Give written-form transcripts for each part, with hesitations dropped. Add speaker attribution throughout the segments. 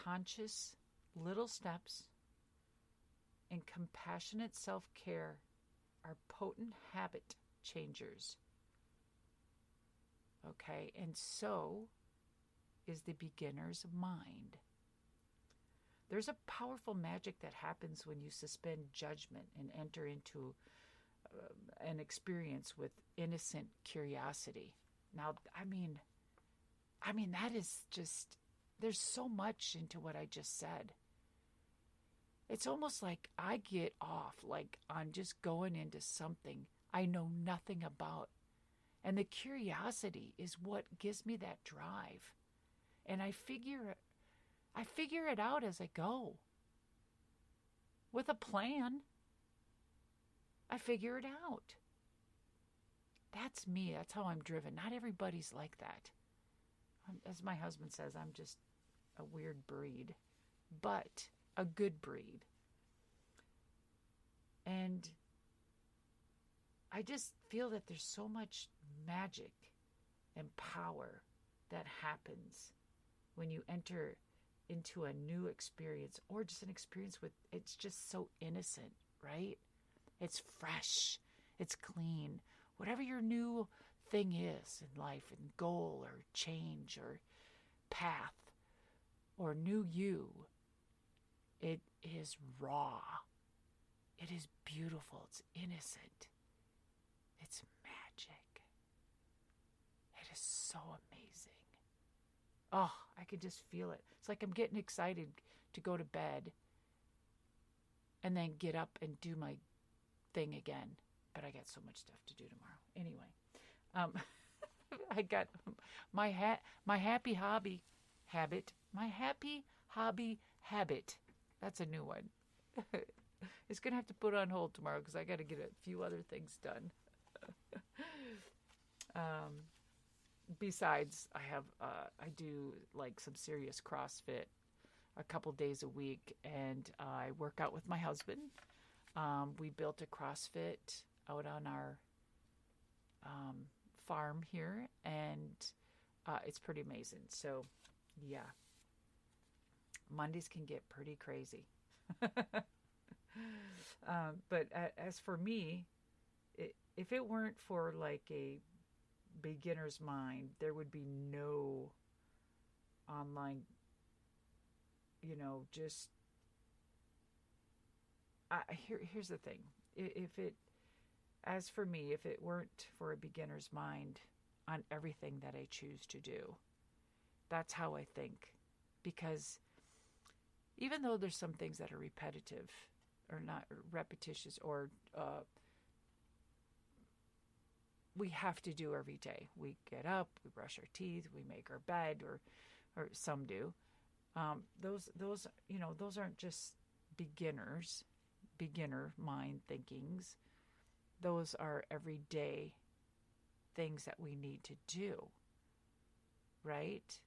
Speaker 1: conscious little steps and compassionate self-care are potent habit changers. Okay, and so is the beginner's mind. There's a powerful magic that happens when you suspend judgment and enter into an experience with innocent curiosity. Now, I mean, that is just, there's so much into what I just said. It's almost like I get off, like on just going into something I know nothing about. And the curiosity is what gives me that drive. And I figure it out as I go. With a plan. I figure it out. That's me. That's how I'm driven. Not everybody's like that. As my husband says, I'm just a weird breed. But a good breed. And I just feel that there's so much magic and power that happens when you enter into a new experience, or just an experience with, it's just so innocent, right? It's fresh, it's clean. Whatever your new thing is in life, and goal or change or path or new you, it is raw. It is beautiful. It's innocent. It's magic. It is so amazing. Oh, I can just feel it. It's like I'm getting excited to go to bed and then get up and do my thing again. But I got so much stuff to do tomorrow. Anyway, I got my happy hobby habit. My happy hobby habit. That's a new one. It's going to have to put on hold tomorrow because I got to get a few other things done. Besides, I do like some serious CrossFit a couple days a week, and I work out with my husband. We built a CrossFit out on our farm here, and it's pretty amazing. So, yeah, Mondays can get pretty crazy. But as for me, if it weren't for like a beginner's mind, there would be no online, just here's the thing. As for me, if it weren't for a beginner's mind on everything that I choose to do, that's how I think. Because even though there's some things that are repetitive or not repetitious or we have to do every day. We get up, we brush our teeth, we make our bed, or some do. Those aren't just beginner mind thinkings. Those are everyday things that we need to do, right?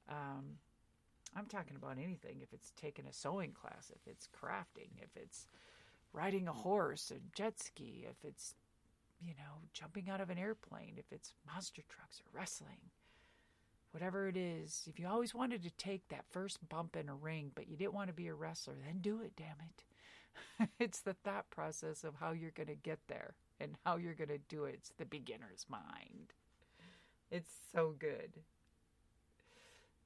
Speaker 1: I'm talking about anything. If it's taking a sewing class, if it's crafting, if it's riding a horse, a jet ski, if it's, jumping out of an airplane, if it's monster trucks or wrestling, whatever it is. If you always wanted to take that first bump in a ring, but you didn't want to be a wrestler, then do it, damn it. It's the thought process of how you're going to get there and how you're going to do it. It's the beginner's mind. It's so good.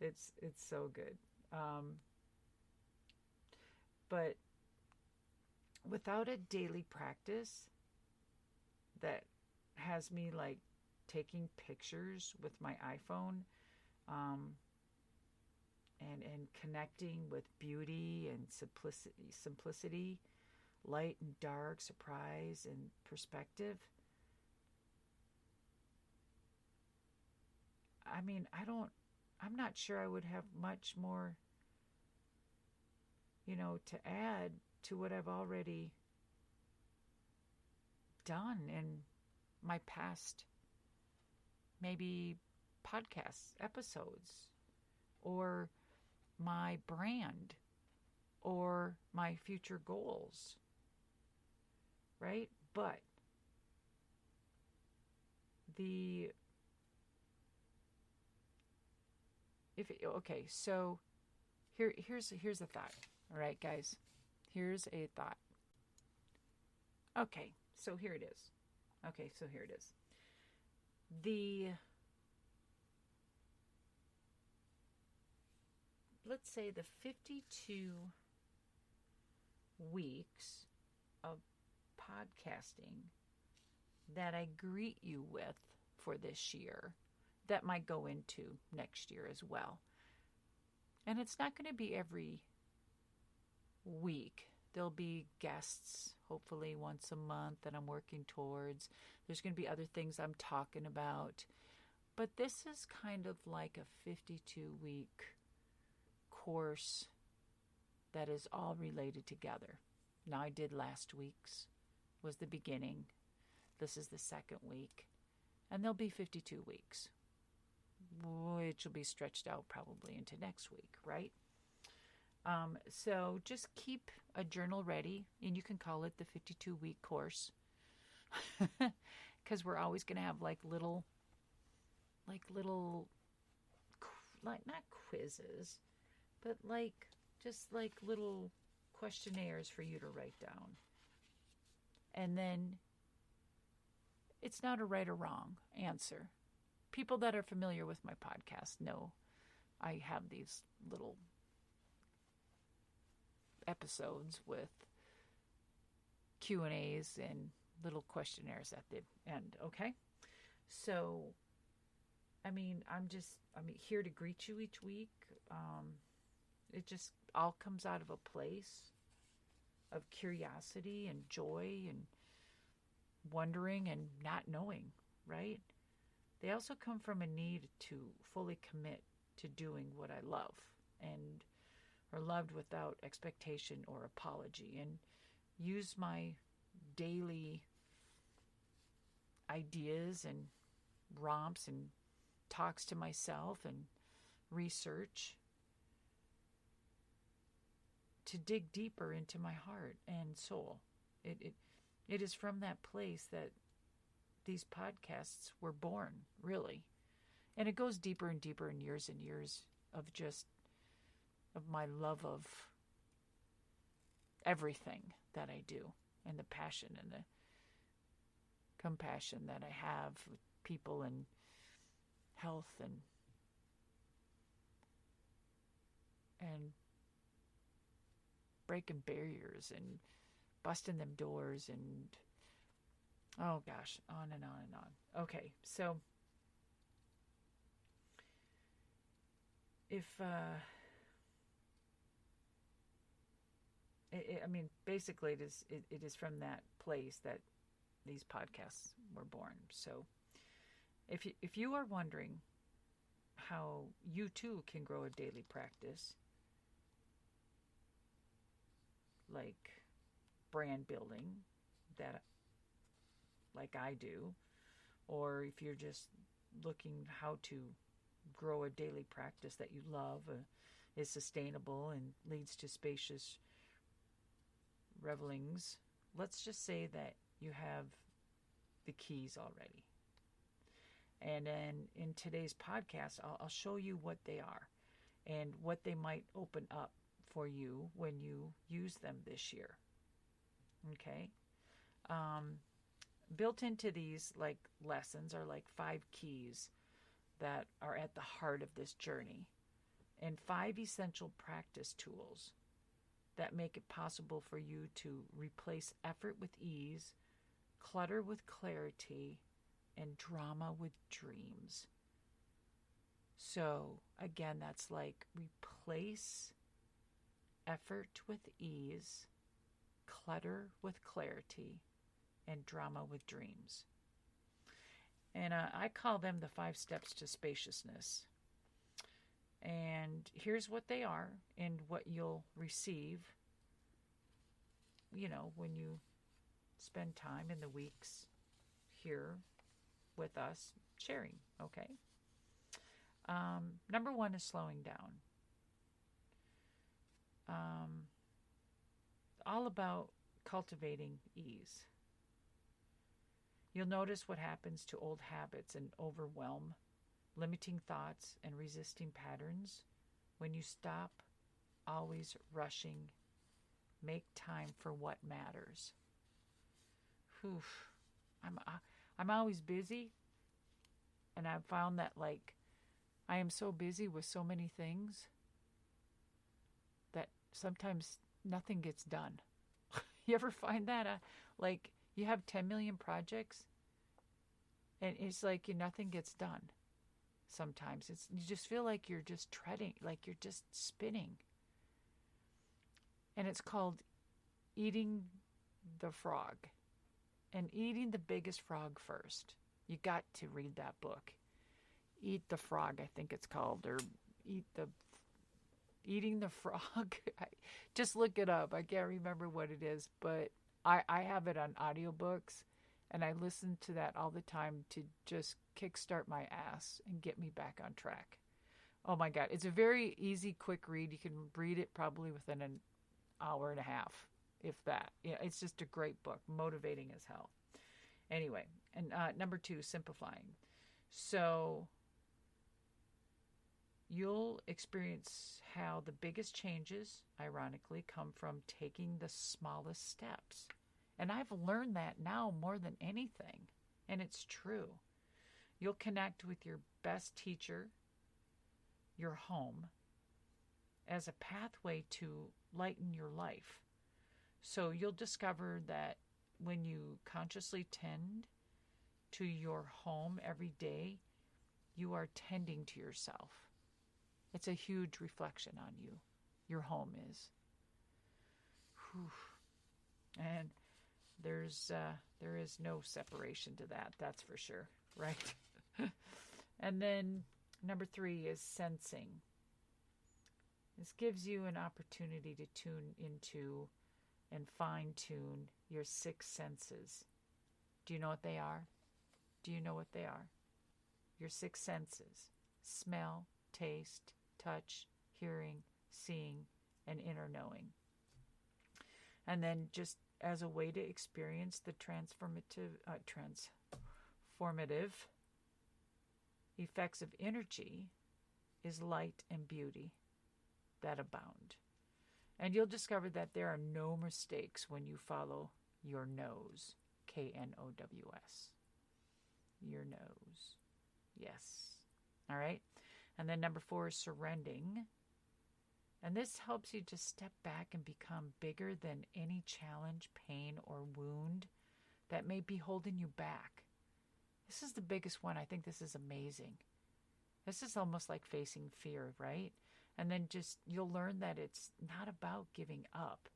Speaker 1: It's so good. But without a daily practice that has me like taking pictures with my iPhone, and connecting with beauty and simplicity, light and dark, surprise and perspective. I mean, I'm not sure I would have much more, to add to what I've already done in my past, maybe podcast episodes, or my brand, or my future goals, right? But so Here's a thought. All right, guys. Here's a thought. Okay, so here it is. Let's say the 52 weeks of podcasting that I greet you with for this year, that might go into next year as well. And it's not going to be every week. There'll be guests, hopefully once a month, that I'm working towards. There's going to be other things I'm talking about. But this is kind of like a 52-week course that is all related together. Now, I did last week's, was the beginning. This is the second week. And there'll be 52 weeks, which will be stretched out probably into next week, right? So just keep a journal ready, and you can call it the 52-week course, because we're always going to have like not quizzes, but just little questionnaires for you to write down. And then it's not a right or wrong answer. People that are familiar with my podcast know I have these little episodes with Q&As and little questionnaires at the end, okay? So, I'm here to greet you each week. It just all comes out of a place of curiosity and joy and wondering and not knowing, right? They also come from a need to fully commit to doing what I love and are loved without expectation or apology, and use my daily ideas and romps and talks to myself and research to dig deeper into my heart and soul. It is from that place that these podcasts were born, really. And it goes deeper and deeper in years and years of my love of everything that I do, and the passion and the compassion that I have with people and health and breaking barriers and busting them doors and oh gosh, on and on and on. Okay, so if basically it is from that place that these podcasts were born. So if you are wondering how you too can grow a daily practice, like brand building, that like I do, or if you're just looking how to grow a daily practice that you love, is sustainable and leads to spacious revelings, let's just say that you have the keys already. And then in today's podcast, I'll show you what they are and what they might open up for you when you use them this year. Okay? Built into these lessons are 5 keys that are at the heart of this journey, and 5 essential practice tools that make it possible for you to replace effort with ease, clutter with clarity, and drama with dreams. So again, that's replace effort with ease, clutter with clarity, and drama with dreams. And I call them the 5 steps to spaciousness. And here's what they are and what you'll receive, when you spend time in the weeks here with us sharing, okay? Number 1 is slowing down. All about cultivating ease. You'll notice what happens to old habits and overwhelm, limiting thoughts, and resisting patterns when you stop always rushing. Make time for what matters. Whew. I'm always busy, and I've found that I am so busy with so many things that sometimes nothing gets done. You ever find that? You have 10 million projects, and it's like nothing gets done. Sometimes you just feel like you're just treading, like you're just spinning. And it's called eating the frog. And eating the biggest frog first. You got to read that book. Eat the Frog, I think it's called, or Eating the Frog. Just look it up. I can't remember what it is, but I have it on audiobooks, and I listen to that all the time to just kickstart my ass and get me back on track. Oh my God. It's a very easy, quick read. You can read it probably within an hour and a half, if that. Yeah, it's just a great book, motivating as hell. Anyway, and number 2, simplifying. So you'll experience how the biggest changes, ironically, come from taking the smallest steps. And I've learned that now more than anything. And it's true. You'll connect with your best teacher, your home, as a pathway to lighten your life. So you'll discover that when you consciously tend to your home every day, you are tending to yourself. It's a huge reflection on you. Your home is. Whew. And there is no separation to that. That's for sure, right? And then number 3 is sensing. This gives you an opportunity to tune into and fine-tune your 6 senses. Do you know what they are? Do you know what they are? Your 6 senses: smell, taste, touch, hearing, seeing, and inner knowing. And then just as a way to experience the transformative effects of energy is light and beauty that abound. And you'll discover that there are no mistakes when you follow your nose. Knows. Your nose. Yes. All right. And then number 4 is surrendering. And this helps you to step back and become bigger than any challenge, pain, or wound that may be holding you back. This is the biggest one. I think this is amazing. This is almost like facing fear, right? And then just you'll learn that it's not about giving up,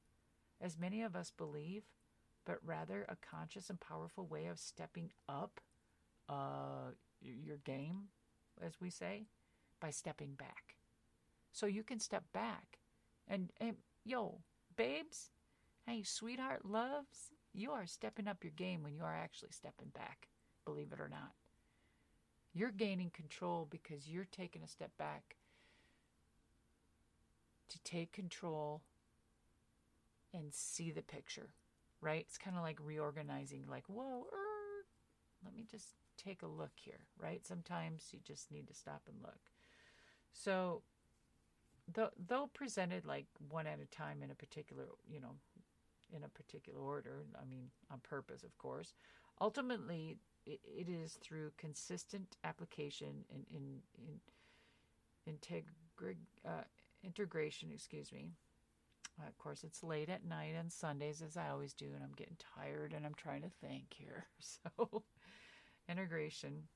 Speaker 1: as many of us believe, but rather a conscious and powerful way of stepping up your game, as we say, by stepping back. So you can step back and yo, babes, hey, sweetheart, loves, you are stepping up your game when you are actually stepping back, believe it or not. You're gaining control because you're taking a step back to take control and see the picture, right? It's kind of like reorganizing, like, whoa, let me just take a look here, right? Sometimes you just need to stop and look. So though presented like one at a time in a particular, in a particular order, I mean, on purpose, of course, ultimately it is through consistent application and integration, of course, it's late at night on Sundays, as I always do, and I'm getting tired and I'm trying to think here. So integration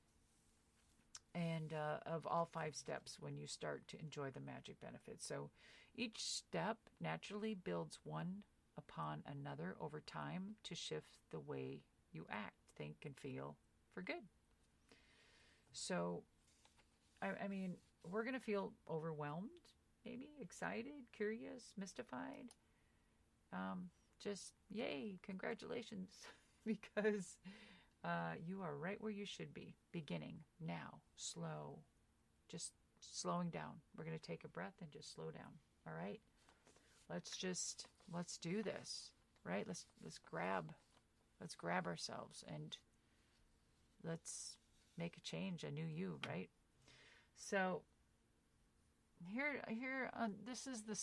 Speaker 1: and of all 5 steps when you start to enjoy the magic benefits. So each step naturally builds one upon another over time to shift the way you act, think, and feel for good. So, I mean, we're going to feel overwhelmed, maybe excited, curious, mystified. Just yay, congratulations, because you are right where you should be, beginning now, slow, just slowing down. We're going to take a breath and just slow down. All right, let's do this, right? Let's grab ourselves and let's make a change, a new you, right? So here, this is the